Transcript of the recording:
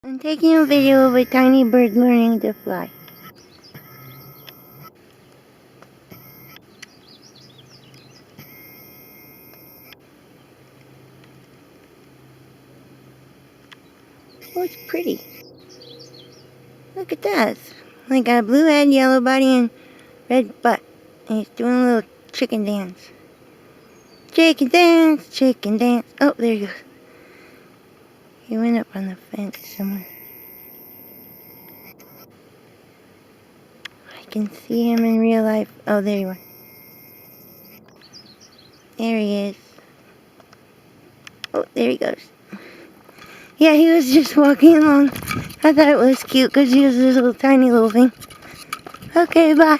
I'm taking a video of a tiny bird learning to fly. Oh, it's pretty. Look at that. Like a blue head, yellow body, and red butt. And he's doing a little chicken dance. Chicken dance, chicken dance. Oh, there he goes. He went up on the fence somewhere. I can see him in real life. Oh, there you are. There he is. Oh, there he goes. Yeah, he was just walking along. I thought it was cute because he was this little tiny little thing. Okay, bye.